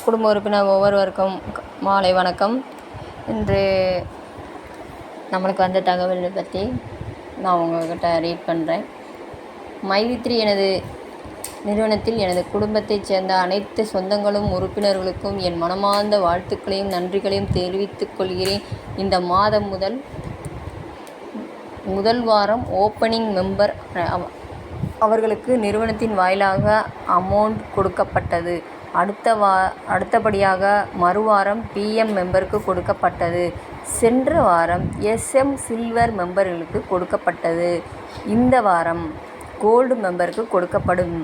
குடும்ப உறுப்பினர் ஒவ்வொருவருக்கும் மாலை வணக்கம். இன்று நம்மளுக்கு வந்த தகவலை பற்றி நான் உங்கள்கிட்ட ரீட் பண்ணுறேன். மைவித்ரி எனது நிறுவனத்தில் எனது குடும்பத்தைச் சேர்ந்த அனைத்து சொந்தங்களும் உறுப்பினர்களுக்கும் என் மனமார்ந்த வாழ்த்துக்களையும் நன்றிகளையும் தெரிவித்துக் கொள்கிறேன். இந்த மாதம் முதல் வாரம் ஓப்பனிங் மெம்பர் அவர்களுக்கு நிறுவனத்தின் வாயிலாக அமௌண்ட் கொடுக்கப்பட்டது. அடுத்தபடியாக மறுவாரம் பிஎம் மெம்பருக்கு கொடுக்கப்பட்டது. சென்ற வாரம் எஸ்எம் சில்வர் மெம்பர்களுக்கு கொடுக்கப்பட்டது. இந்த வாரம் கோல்டு மெம்பருக்கு கொடுக்கப்படும்.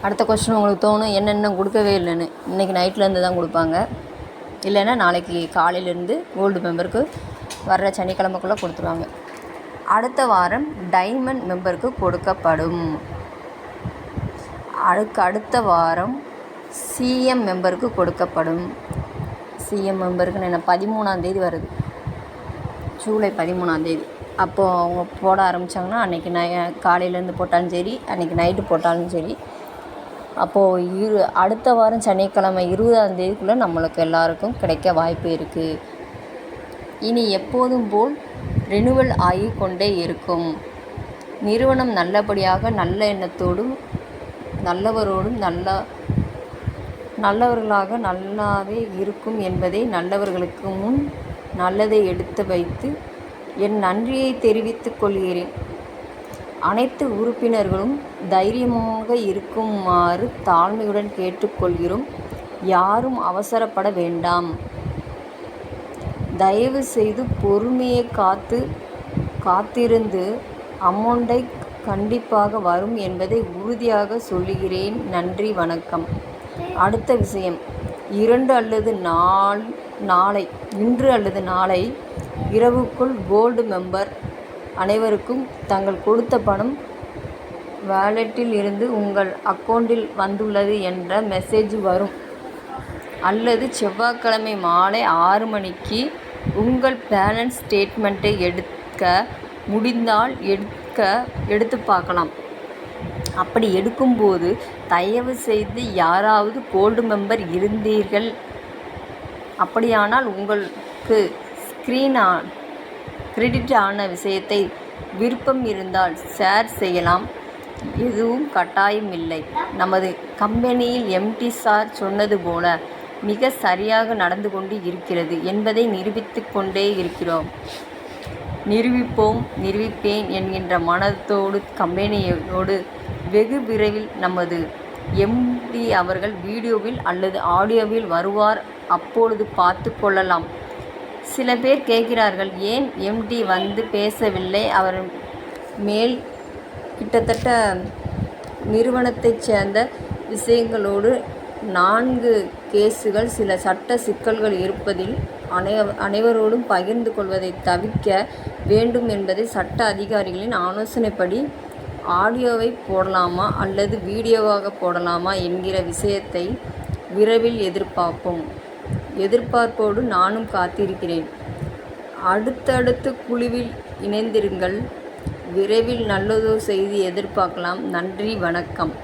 அடுத்த கொஸ்டின் உங்களுக்கு தோணும், என்னென்ன கொடுக்கவே இல்லைன்னு. இன்றைக்கி நைட்லேருந்து தான் கொடுப்பாங்க, இல்லைன்னா நாளைக்கு காலையிலேருந்து கோல்டு மெம்பருக்கு வர்ற சனிக்கிழமைக்குள்ளே கொடுத்துருவாங்க. அடுத்த வாரம் டைமண்ட் மெம்பருக்கு கொடுக்கப்படும். அடுத்த வாரம் சிஎம் மெம்பருக்கு கொடுக்கப்படும். சிஎம் மெம்பருக்கு என்ன 13ஆம் வருது, ஜூலை 13ஆம். அப்போது அவங்க போட ஆரம்பித்தாங்கன்னா அன்றைக்கி காலையிலேருந்து போட்டாலும் சரி, அன்றைக்கி நைட்டு போட்டாலும் சரி. அப்போது அடுத்த வாரம் சனிக்கிழமை 20ஆம் நம்மளுக்கு எல்லாருக்கும் கிடைக்க வாய்ப்பு இருக்குது. இனி எப்போதும் போல் ரெனுவல் ஆகிக் கொண்டே இருக்கும். நிறுவனம் நல்லபடியாக நல்ல எண்ணத்தோடும் நல்லவரோடும் நல்லவர்களாக நல்லாவே இருக்கும் என்பதை நல்லவர்களுக்கு முன் நல்லதை எடுத்து வைத்து என் நன்றியை தெரிவித்துக் கொள்கிறேன். அனைத்து உறுப்பினர்களும் தைரியமாக இருக்குமாறு தாழ்மையுடன் கேட்டுக்கொள்கிறோம். யாரும் அவசரப்பட வேண்டாம். தயவு செய்து பொறுமையை காத்திருந்து அமௌண்டை கண்டிப்பாக வரும் என்பதை உறுதியாக சொல்லுகிறேன். நன்றி, வணக்கம். அடுத்த விஷயம், இன்று அல்லது நாளை இரவுக்குள் கோல்டு மெம்பர் அனைவருக்கும் தங்கள் கொடுத்த பணம் வாலெட்டில் இருந்து உங்கள் அக்கௌண்ட்டில் வந்துள்ளது என்ற மெசேஜ் வரும். அல்லது செவ்வாய்க்கிழமை மாலை 6 மணிக்கு உங்கள் பேலன்ஸ் ஸ்டேட்மெண்ட்டை எடுக்க முடிந்தால் எடுத்து பார்க்கலாம். அப்படி எடுக்கும்போது தயவு செய்து யாராவது கோல்டு மெம்பர் இருந்தீர்கள் அப்படியானால் உங்களுக்கு கிரெடிட் ஆன விஷயத்தை விருப்பம் இருந்தால் ஷேர் செய்யலாம். எதுவும் கட்டாயம் இல்லை. நமது கம்பெனியில் எம்டி சார் சொன்னது போல மிக சரியாக நடந்து கொண்டு இருக்கிறது என்பதை நிரூபித்துக் கொண்டே இருக்கிறோம். நிரூபிப்பேன் என்கின்ற மனத்தோடு கம்பெனியோடு வெகு விரைவில் நமது எம்டி அவர்கள் வீடியோவில் அல்லது ஆடியோவில் வருவார். அப்பொழுது பார்த்து கொள்ளலாம். சில பேர் கேட்கிறார்கள், ஏன் எம்டி வந்து பேசவில்லை? அவர் மேல் கிட்டத்தட்ட நிறுவனத்தைச் சேர்ந்த விஷயங்களோடு 4 கேஸுகள், சில சட்ட சிக்கல்கள் இருப்பதில் அனைவரோடும் பகிர்ந்து கொள்வதை தவிர்க்க வேண்டும் என்பதை சட்ட அதிகாரிகளின் ஆலோசனைப்படி ஆடியோவை போடலாமா அல்லது வீடியோவாக போடலாமா என்கிற விஷயத்தை விரைவில் எதிர்பார்ப்போடு நானும் காத்திருக்கிறேன். அடுத்தடுத்து குழுவில் இணைந்திருங்கள். விரைவில் நல்லதொரு செய்தி எதிர்பார்க்கலாம். நன்றி, வணக்கம்.